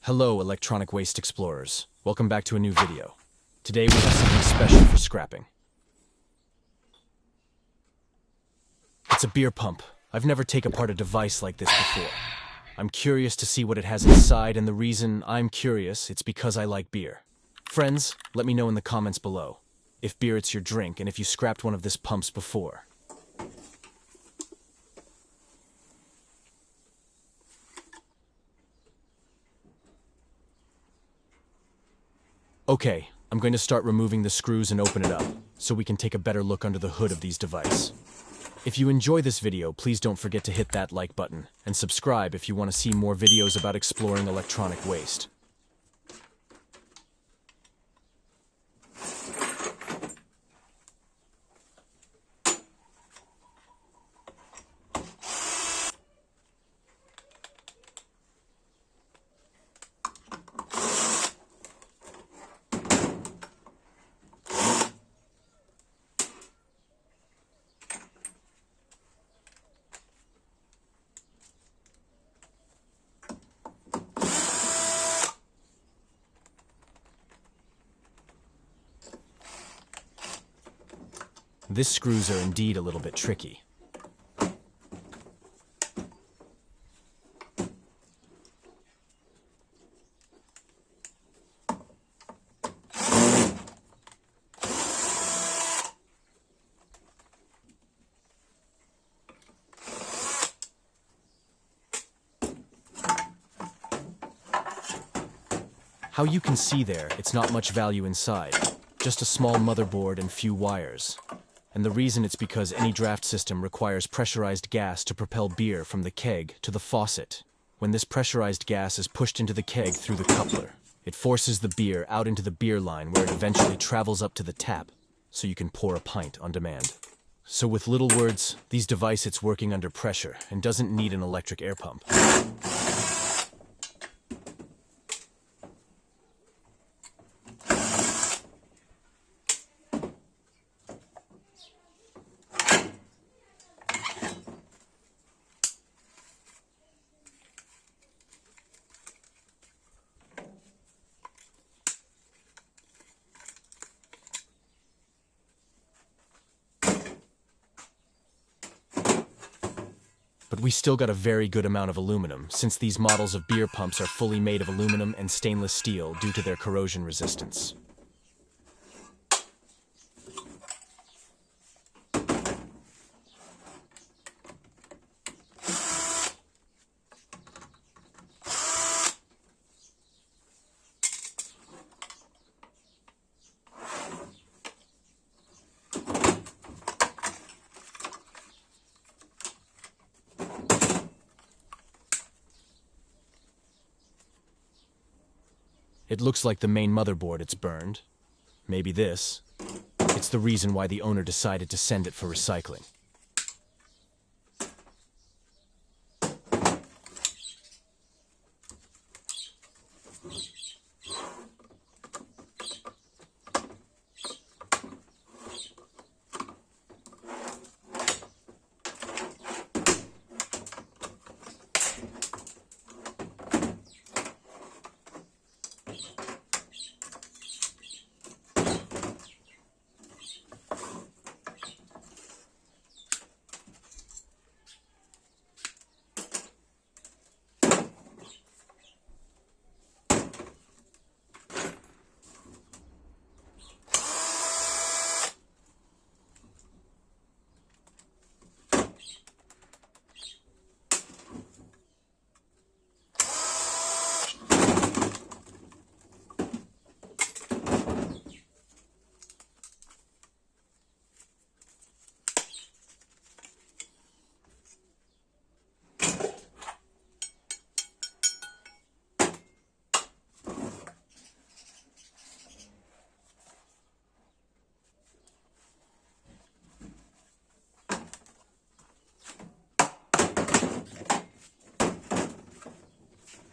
Hello, electronic waste explorers. Welcome back to a new video. Today we have something special for scrapping. It's a beer pump. I've never taken apart a device like this before. I'm curious to see what it has inside, and the reason I'm curious, it's because I like beer. Friends, let me know in the comments below if beer it's your drink and if you scrapped one of this pumps before. Okay, I'm going to start removing the screws and open it up, so we can take a better look under the hood of these devices. If you enjoy this video, please don't forget to hit that like button, and subscribe if you want to see more videos about exploring electronic waste. These screws are indeed a little bit tricky. How you can see there, it's not much value inside, just a small motherboard and few wires. And the reason it's because any draft system requires pressurized gas to propel beer from the keg to the faucet. When this pressurized gas is pushed into the keg through the coupler, it forces the beer out into the beer line where it eventually travels up to the tap, so you can pour a pint on demand. So with little words, these device it's working under pressure and doesn't need an electric air pump. But we still got a very good amount of aluminum, since these models of beer pumps are fully made of aluminum and stainless steel due to their corrosion resistance. It looks like the main motherboard it's burned. Maybe this. It's the reason why the owner decided to send it for recycling.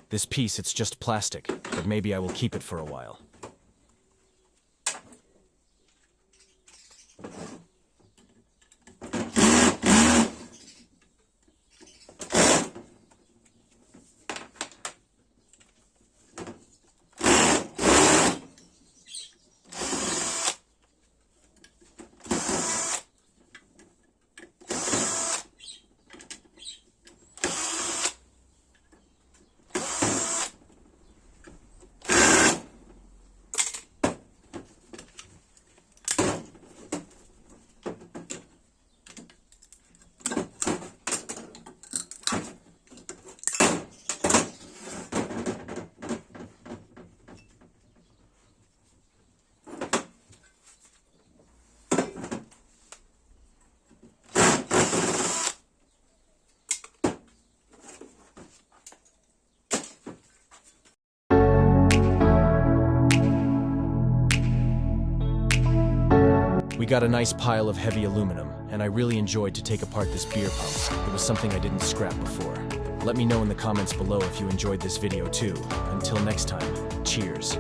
This piece, it's just plastic, but maybe I will keep it for a while. We got a nice pile of heavy aluminum, and I really enjoyed to take apart this beer pump. It was something I didn't scrap before. Let me know in the comments below if you enjoyed this video too. Until next time, cheers.